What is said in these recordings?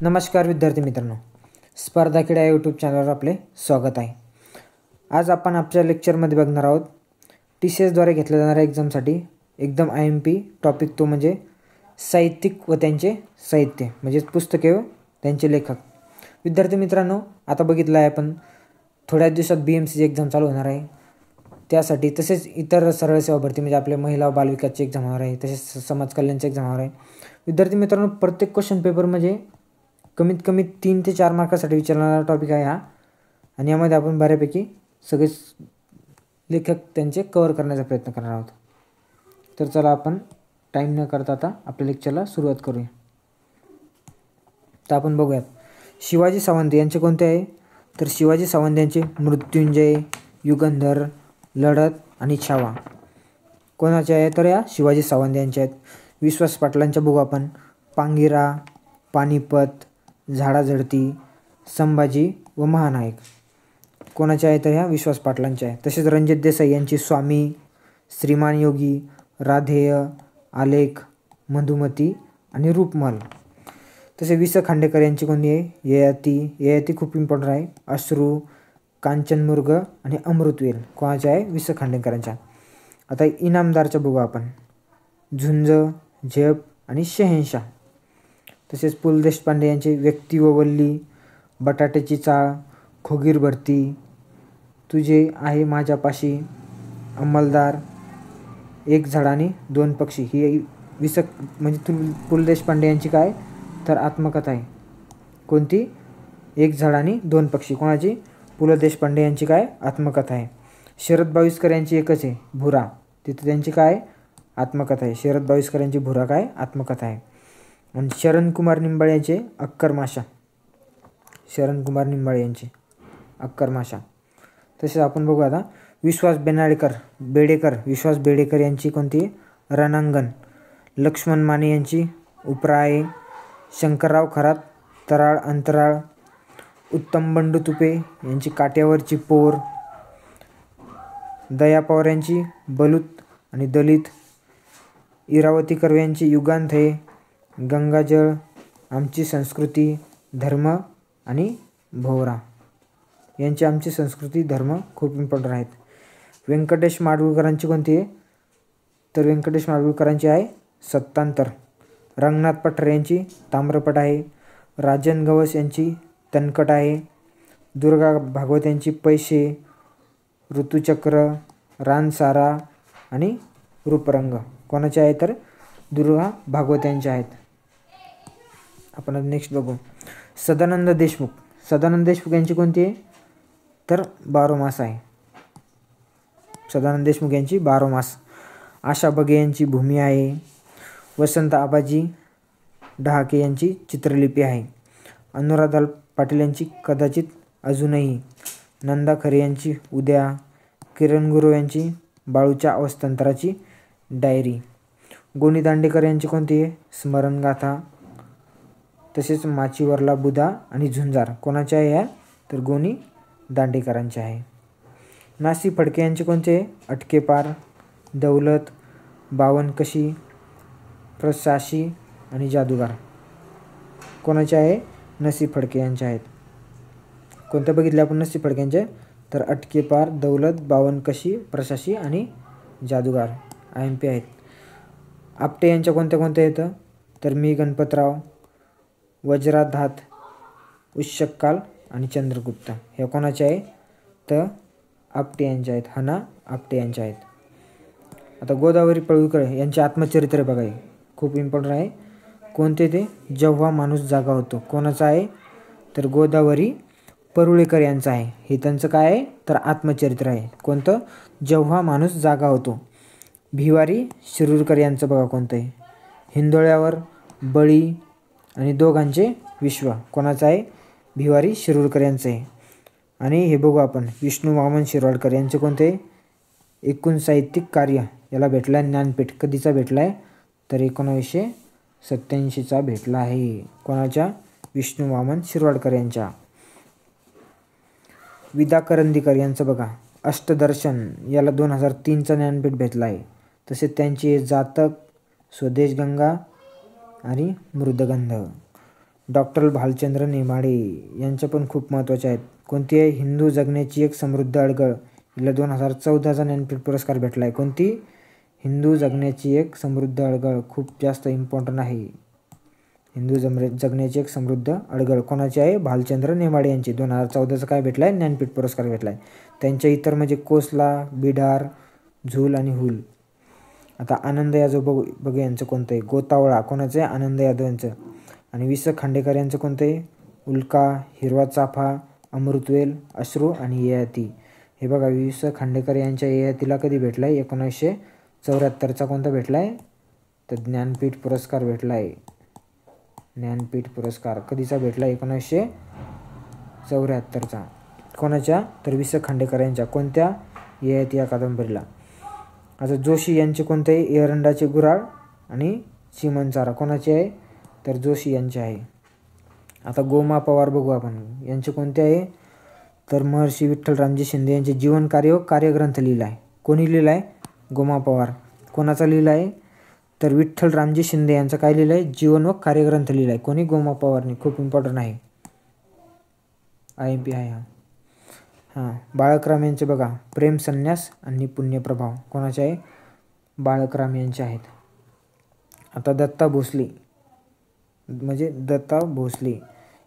नमस्कार विद्यार्थी मित्रांनो, स्पर्धा किडा यूट्यूब चॅनलवर आपले स्वागत आहे। आज आपण आपल्या लेक्चरमध्ये बघणार आहोत TCSद्वारे घेतल्या जाणाऱ्या एक्झामसाठी एकदम IMP टॉपिक, तो म्हणजे साहित्यिक व त्यांचे साहित्य, म्हणजे पुस्तके व त्यांचे लेखक। विद्यार्थी मित्रांनो, आता बघितलं आहे आपण थोड्या दिवसात BMCची एक्झाम चालू होणार आहे, त्यासाठी तसेच इतर सरळ सेवा भरती म्हणजे आपल्या महिला व बालविकासची एक्झाम होणार आहे, तसेच समाज कल्याणची एक्झाम होणार आहे। विद्यार्थी मित्रांनो, प्रत्येक क्वेश्चन पेपर म्हणजे कमीत कमी 3 ते 4 मार्कासाठी विचारणारा टॉपिक आहे हा, आणि यामध्ये आपण बऱ्यापैकी सगळे लेखक त्यांचे कव्हर करण्याचा प्रयत्न करणार आहोत। तर चला आपण टाइम न करता आता आपल्या लेक्चरला सुरुवात करूया। तर आपण बघूयात शिवाजी सावंत यांचे कोणते आहे, तर शिवाजी सावंत यांचे मृत्युंजय, युगंधर, लढत आणि छावा कोणाचे आहे, तर या शिवाजी सावंत यांचे आहेत। विश्वास पाटलांच्या बघू आपण पांगिरा, पानिपत, झाडाझडती, संभाजी व महानायक कोणाचे आहे, तर ह्या विश्वास पाटलांचे आहे। तसेच रणजित देसाई यांची स्वामी, श्रीमान योगी, राधेय, आलेख, मधुमती आणि रूपमल। तसे वि स खांडेकर यांची कोणती आहे, ययाती खूप इम्पॉर्टंट आहे। अश्रू, कांचनमृग आणि अमृतवेल कोणाचे आहे, वि स खांडेकरांच्या। आता इनामदारच्या बघू आपण झुंज, झेप आणि शहेनशाह। तसेच पु ल देशपांडे यांचे व्यक्ती व वल्ली, बटाट्याची चाळ, खोगीर भरती, तुझे आहे माझ्यापाशी, अंमलदार, एक झाड आणि दोन पक्षी ही म्हणजे पु ल देशपांडे यांची काय, तर आत्मकथा आहे। कोणती, एक झाड आणि दोन पक्षी कोणाची, पु ल देशपांडे यांची काय आत्मकथा आहे। शरद बाविस्कर यांची एकच आहे भुरा, तिथे त्यांची काय आत्मकथा आहे। शरद बाविस्कर यांची भुरा काय आत्मकथा आहे। आणि शरण कुमार निंबाळे यांचे अक्करमाशा, शरण कुमार निंबाळे यांचे अक्करमाशा। तसेच आपण बघू आता विश्वास विश्वास बेडेकर यांची कोणती, रणांगण। लक्ष्मण माने यांची उपराये, शंकरराव खरात तराळ अंतराळ, उत्तम बंडू तुपे यांची काट्यावरची पोर, दया पवार यांची बलूत आणि दलित, इरावती कर्वे यांची युगांत है, गंगाजळ, आमची संस्कृती, धर्म आणि भोवरा यांची आमची संस्कृती धर्म खूप इम्पॉर्टंट आहेत। व्यंकटेश माडगूळकरांची कोणती आहे, तर व्यंकटेश माडगूळकरांची आहे सत्तांतर। रंगनाथ पठारे यांची ताम्रपट आहे। राजन गवस यांची तनकट आहे। दुर्गा भागवत यांची पैसे, ऋतुचक्र, रानसारा आणि रूपरंग कोणाचे आहे, तर दुर्गा भागवत यांचे आहेत। आपण नेक्स्ट बघू सदानंद देशमुख यांची कोणती आहे, तर 12 मास आहे। सदानंद देशमुख यांची 12 मास। आशा बगे यांची भूमी आहे। वसंत आबाजी डहाके यांची चित्रलिपी आहे। अनुराधा पाटील यांची कदाचित अजूनही। नंदा खरे यांची उद्या। किरण गुरव यांची बाळूच्या अवस्थांतराची डायरी। गोनी दांडेकर यांची कोणती आहे, स्मरणगाथा। तसेच माचीवरला बुधा आणि झुंजार कोणाचे आहे, या तर गोनी दांडेकरांचे आहे। नासी फडके यांचे कोणते आहे, अटकेपार, दौलत, बावनकशी, प्रशाशी आणि जादूगार कोणाचे आहे, नसी फडके यांचे आहेत। कोणते बघितले आपण नसी फडक्यांचे, तर अटकेपार, दौलत, बावनकशी, प्रशाशी आणि जादूगार IMP आहेत। आपटे यांच्या कोणत्या येतं, तर मी गणपतराव, वज्राधात, उष्शकाल आणि चंद्रगुप्त हे कोणाचे आहे, तर आपटे यांचे आहेत। हना आपटे यांचे आहेत। आता गोदावरी पळुळकर यांचे आत्मचरित्र बघा, खूप इम्पॉर्टंट आहे। कोणते ते, जेव्हा माणूस जागा होतो कोणाचा आहे, तर गोदावरी परुळेकर यांचं आहे। हे त्यांचं काय आहे, तर आत्मचरित्र आहे। कोणतं, जेव्हा माणूस जागा होतो। भिवारी शिरूरकर यांचं बघा कोणतं आहे, हिंदोळ्यावर, बळी आणि दोघांचे विश्व कोणाचं आहे, भिवारी शिरूरकर यांचं आहे। आणि हे बघू आपण विष्णू वामन शिरवाडकर यांचे कोणते, एकूण साहित्यिक कार्य याला भेटला आहे ज्ञानपीठ। कधीचा भेटला आहे, तर 1987चा भेटला आहे। कोणाच्या, विष्णू वामन शिरवाडकर यांच्या। विदा करंदीकर यांचं बघा अष्टदर्शन, याला 2003चा ज्ञानपीठ भेटला आहे। तसेच त्यांचे जातक, स्वदेश गंगा आणि मृदगंध डॉक्टर भालचंद्र नेमाडे यांच्या पण खूप महत्त्वाच्या आहेत. कोणती आहे? हिंदू जगण्याची एक समृद्ध अडगळ, हिला 2014चा ज्ञानपीठ पुरस्कार भेटला आहे. कोणती? हिंदू जगण्याची एक समृद्ध अडगळ, खूप जास्त इम्पॉर्टंट आहे. हिंदू जगण्याची एक समृद्ध अडगळ कोणाची आहे? भालचंद्र नेमाडे यांची. 2014चा काय भेटला आहे? ज्ञानपीठ पुरस्कार भेटला आहे. त्यांच्या इतर म्हणजे कोसला, बिडार, झूल आणि हुल. आता आनंद यादव बघू यांचं कोणतं आहे? गोतावळा कोणाचं आहे? आनंद यादव यांचं. आणि वि स खांडेकर यांचं कोणतं आहे? उल्का, हिरवा चाफा, अमृतवेल, अश्रू आणि ययाती. हे बघा, वि स खांडेकर यांच्या ययातीला कधी भेटला आहे? 1974चा कोणता भेटला आहे? तर ज्ञानपीठ पुरस्कार भेटला आहे. ज्ञानपीठ पुरस्कार कधीचा भेटला? 1974चा. कोणाच्या? तर वि स खांडेकर यांच्या. कोणत्या? ययाती या कादंबरीला. आता जोशी यांचे कोणते आहे? एरंडाचे गुऱ्हाळ आणि चिमणचारा कोणाचे आहे? तर जोशी यांचे आहे. आता गोमा पवार बघू आपण, यांचे कोणते आहे? तर महर्षी विठ्ठलरामजी शिंदे यांचे जीवन कार्य व कार्यग्रंथ लिहिला आहे. कोणी लिहिला आहे? गोमा पवार. कोणाचा लिहिला आहे? तर विठ्ठलरामजी शिंदे यांचं काय लिहिलं आहे? जीवन व कार्यग्रंथ लिहिला आहे. कोणी? गोमा पवारने. खूप इम्पॉर्टंट आहे, IMP आहे हा. बाळकराम यांचे बघा, प्रेम संन्यास आणि पुण्यप्रभाव कोणाचे आहे? बाळकराम यांचे आहेत. आता दत्ता भोसले म्हणजे दत्ता भोसले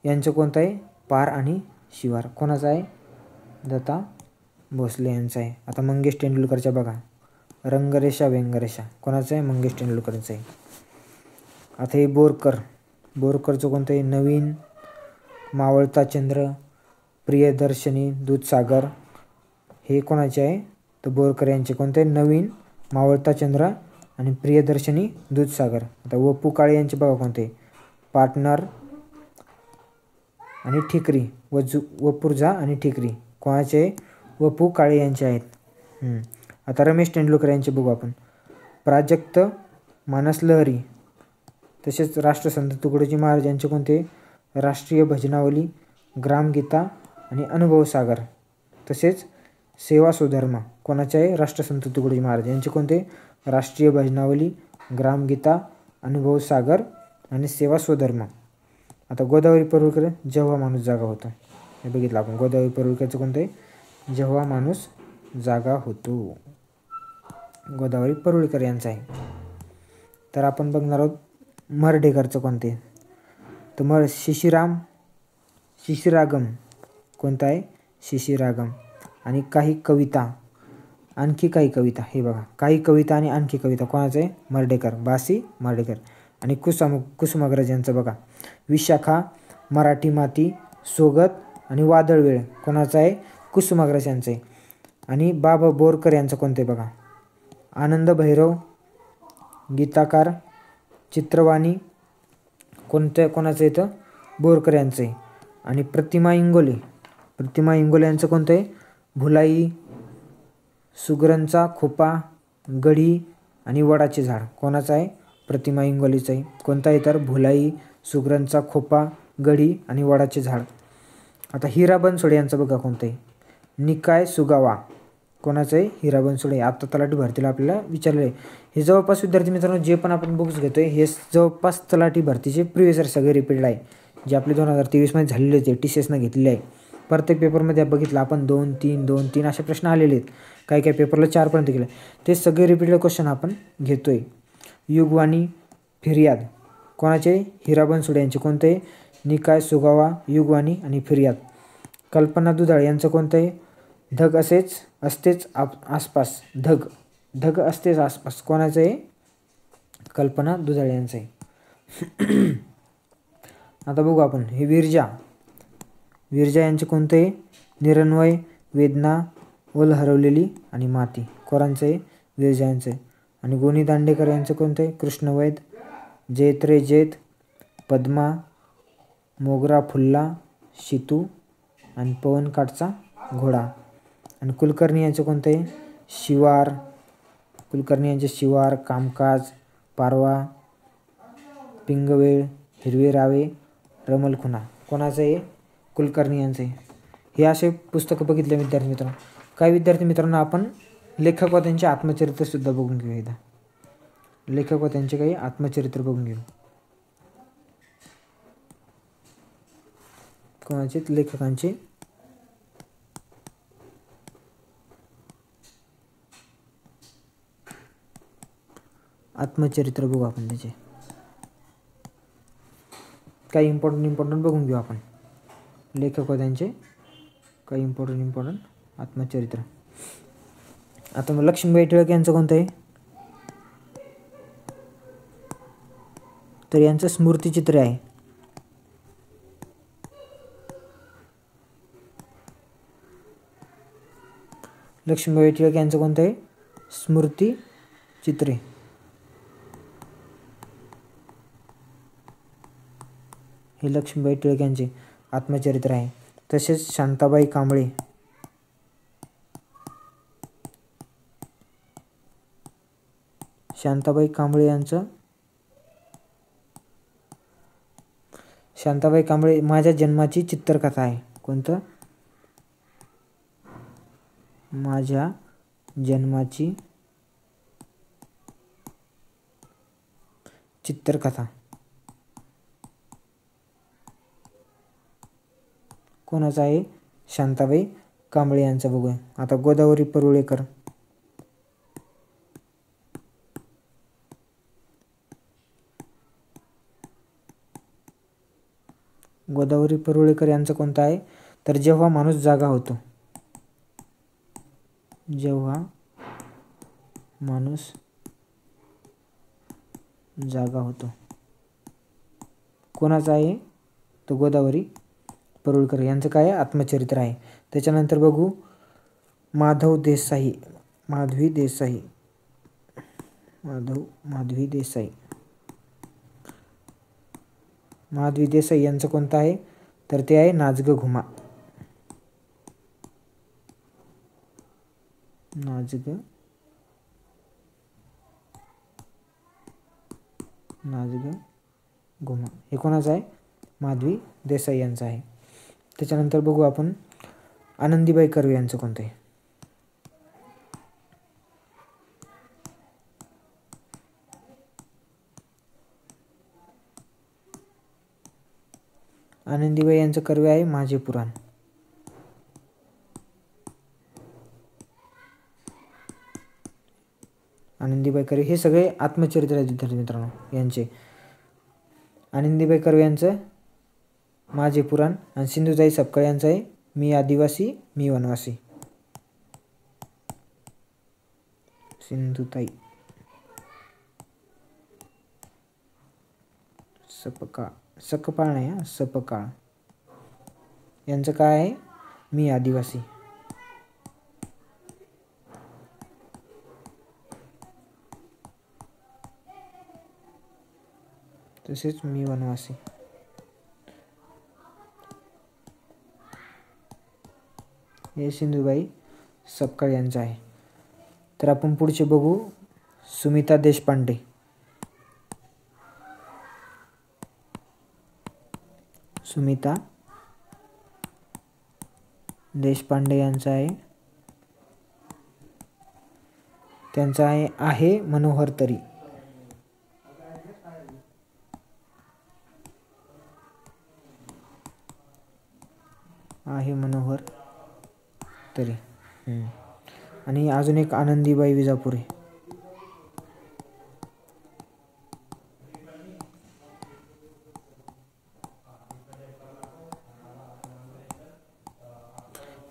यांचं कोणतं आहे? पार आणि शिवार कोणाचा आहे? दत्ता भोसले यांचा आहे. आता मंगेश तेंडुलकरच्या बघा, रंगरेषा व्यंगरेषा कोणाचं आहे? मंगेश तेंडुलकरचं आहे. आता हे बोरकरचं कोणतं आहे? नवीन, मावळता चंद्र, प्रियदर्शनी, दूधसागर. हे कोणाचे आहे? तर बोरकर यांचे. कोणते? नवीन, मावळता चंद्र आणि प्रियदर्शनी, दूधसागर. आता वपू काळे यांचे बघा कोणते? पार्टनर आणि ठिकरी, वपुर्झा आणि ठिकरी कोणाचे? वपू काळे यांचे आहेत. आता रमेश तेंडुलकर यांचे बघू आपण, प्राजक्त, मानसलहरी, तसेच राष्ट्रसंत तुकडोजी महाराज यांचे कोणते? राष्ट्रीय भजनावली, ग्रामगीता आणि अनुभवसागर. तसेच सेवा सुधर्म कोणाचे आहे? राष्ट्रसंत तुकडोजी महाराज यांचे कोणते? राष्ट्रीय भजनावली, ग्रामगीता, अनुभवसागर आणि सेवा स्वधर्म. आता गोदावरी परुळकर, जेव्हा माणूस जागा होतो, हे बघितलं आपण. गोदावरी परुळकरचं कोणतं आहे? जेव्हा माणूस जागा होतो, गोदावरी परुळकर यांचं आहे. तर आपण बघणार आहोत मर्ढेकरचं कोणते? तर शिशिरागम कोणता आहे? शिशिरागम. आणि काही कविता, आणखी काही कविता. हे बघा, काही कविता आणि आणखी कविता कोणाचं आहे? मर्ढेकर, बासी मर्ढेकर. आणि कुसुमाग्रज यांचं बघा, विशाखा, मराठी माती, सोगत आणि वादळवेळ कोणाचं आहे? कुसुमाग्रज यांचं आहे. आणि बाबा बोरकर यांचं कोणतं आहे बघा, आनंद भैरव, गीताकार, चित्रवाणी कोणाचं येतं? बोरकर यांचं आहे. आणि प्रतिमा इंगोले यांचं कोणतं आहे? भुलाई, सुगरणचा खोपा, गढी आणि वडाचे झाड कोणाचं आहे? प्रतिमा इंगोलेचं आहे. कोणता आहे? तर भुलाई, सुगरणचा खोपा, गढी आणि वडाचे झाड. आता हिरा बनसोडे यांचं बघा कोणतं आहे? निकाय सुगावा कोणाचं आहे? हिरा बनसोडे. आता तलाठी भरतीला आपल्याला विचारले आहे. हे जवळपास विद्यार्थी मित्रांनो, जे पण आपण बुक्स घेतो आहे हे जवळपास तलाठी भरतीचे प्रिव्हियस इयर सगळे रिपीटेड आहे, जे आपले 2023मध्ये झालेले आहे, TCSनं घेतलेले आहे. प्रत्येक पेपरमध्ये बघितलं आपण 2-3 असे प्रश्न आलेले आहेत. काही पेपरला 4पर्यंत गेले. ते सगळे रिपीटेड क्वेश्चन आपण घेतो आहे. युगवाणी, फिर्याद कोणाचे? हिरा बनसोडे यांचे. कोणते? निकाय सुगावा, युगवाणी आणि फिर्याद. कल्पना दुधाळे यांचं कोणतं आहे? धग असतेच आसपास. धग असतेच आसपास कोणाचं आहे? कल्पना दुधाळे यांचं आहे. आता बघू आपण हे विरजा यांचे कोणते आहे? निरन्वय, वेदना, ओल हरवलेली आणि माती कोणाचं आहे? विरजा यांचं आहे. आणि गोनी दांडेकर यांचं कोणतं आहे? कृष्णवैद, जैत रे जैत, पद्मा, मोगरा फुल्ला, शितू आणि पवन काठचा घोडा. आणि कुलकर्णी यांचं कोणतं आहे? शिवार. कुलकर्णी यांचे शिवार, कामकाज, पारवा, पिंगवेळ, हिरवे रावे, रमलखुना कोणाचं आहे? कुलकर्णी यांचं आहे. हे असे पुस्तकं बघितले विद्यार्थी मित्रांनो. काही विद्यार्थी मित्रांनो आपण लेखक व त्यांचे आत्मचरित्रसुद्धा बघून घेऊ. एकदा लेखक व त्यांचे काही आत्मचरित्र बघून घेऊ. कोणाचे लेखकांचे आत्मचरित्र बघू आपण, त्याचे काही इम्पॉर्टंट बघून घेऊ आपण. लेखक व त्यांचे काही इम्पॉर्टंट आत्मचरित्र. आता मग लक्ष्मीबाई टिळक यांचं कोणतं आहे, तर यांचं स्मृतिचित्र आहे. लक्ष्मीबाई टिळक यांचं कोणतं आहे, स्मृतिचित्रे. हे लक्ष्मीबाई टिळक यांचे आत्मचरित्र आहे. तसेच शांताबाई कांबळे यांचं शांताबाई कांबळे माझ्या जन्माची चित्रकथा आहे. कोणतं, माझ्या जन्माची चित्रकथा. कोणाचा आहे, शांताबाई कांबळे यांचा बघूया. आता गोदावरी परुळेकर. गोदावरी परुळेकर यांचं कोणतं आहे, तर जेव्हा माणूस जागा होतो. जेव्हा माणूस जागा होतो. कोणाचा आहे, तो गोदावरी परुळेकर यांचं काय आहे, आत्मचरित्र आहे. त्याच्यानंतर बघू माधवी देसाई यांचं कोणतं आहे, तर ते आहे नाच ग घुमा. हे कोणाचं आहे, माधवी देसाई यांचं आहे. त्याच्यानंतर बघू आपण आनंदीबाई कर्वे यांचं कोणतं आहे. आनंदीबाई यांचं कर्वे आहे माझे पुराण. आनंदीबाई कर्वे हे सगळे आत्मचरित्र आहेत विद्यार्थी मित्रांनो यांचे. आनंदीबाई कर्वे यांचं माझे पुराण आणि सिंधुताई सपकाळ यांचं आहे मी आदिवासी मी वनवासी. सिंधुताई सपकाळ यांचं काय आहे, मी आदिवासी. तसेच मी वनवासी. हे सिंधुबाई सपकाळ यांचं आहे. तर आपण पुढचे बघू सुमिता देशपांडे. सुमिता देशपांडे यांचं आहे, त्यांचं आहे मनोहर तरी. आहे मनोहर तरी. आणि अजून एक आनंदीबाई विजापुरे.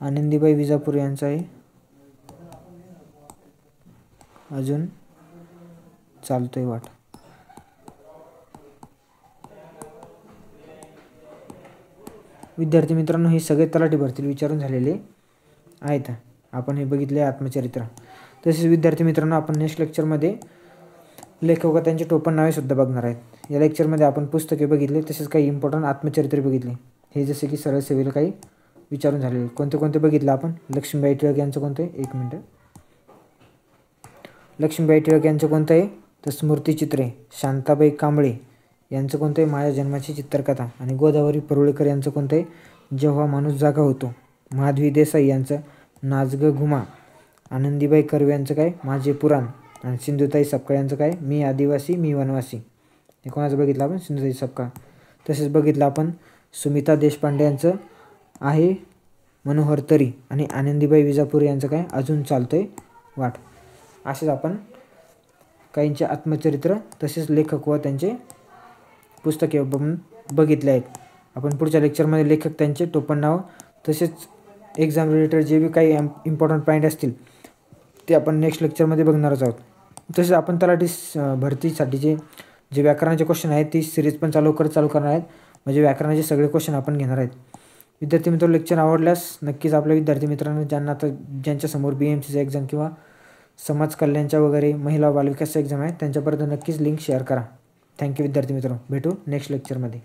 आनंदीबाई विजापुरे यांचं आहे अजून चालतोय वाट. विद्यार्थी मित्रांनो हे सगळे तलाठी भरतील विचारून झालेले आहेत. आपण हे बघितले आत्मचरित्र. तसेच विद्यार्थी मित्रांनो आपण नेक्स्ट लेक्चरमध्ये लेखक व त्यांचे टोपण नावे सुद्धा बघणार आहेत. या लेक्चरमध्ये आपण पुस्तके बघितले तसेच काही इम्पॉर्टंट आत्मचरित्रे बघितले. हे जसे की सरळ सेवेला काही विचारून झालेले. कोणते कोणते बघितलं आपण. लक्ष्मीबाई टिळक यांचं कोणतं आहे, एक मिनटं. लक्ष्मीबाई टिळक यांचं कोणतं आहे तर स्मृतिचित्रे. शांताबाई कांबळे यांचं कोणतं आहे माझ्या जन्माची चित्रकथा. आणि गोदावरी परुळेकर यांचं कोणतं आहे जेव्हा माणूस जागा होतो. माधवी देसाई यांचं नाच ग घुमा. आनंदीबाई कर्वे यांचं काय माझे पुराण. आणि सिंधुताई सपकाळ यांचं काय मी आदिवासी मी वनवासी. हे कोणाचं बघितलं आपण, सिंधुताई सपकाळ. तसेच बघितलं आपण सुमिता देशपांडे यांचं आहे मनोहर तरी आणि आनंदीबाई विजापूर यांचं काय अजून चालतंय वाट. असेच आपण काहींचे आत्मचरित्र तसेच लेखक व त्यांचे पुस्तके बघितले आहेत. आपण पुढच्या लेक्चरमध्ये लेखक, त्यांचे टोपण नाव तसेच एक्झाम रिलेटेड जे बी काही इम्पॉर्टंट पॉईंट असतील ते आपण नेक्स्ट लेक्चरमध्ये बघणारच आहोत. तसेच आपण तलाठी भरतीसाठीचे जे व्याकरणाचे क्वेश्चन आहेत ती सिरीज पण चालू करणार आहेत. म्हणजे व्याकरणाचे सगळे क्वेश्चन आपण घेणार आहेत. विद्यार्थी मित्र, लेक्चर आवडल्यास नक्कीच आपल्या विद्यार्थी मित्रांना ज्यांच्यासमोर BMCचा एक्झाम किंवा समाज कल्याणच्या वगैरे महिला बालविकासचा एक्झाम आहे त्यांच्यापर्यंत नक्कीच लिंक शेअर करा. थँक्यू विद्यार्थी मित्र, भेटू नेक्स्ट लेक्चरमध्ये.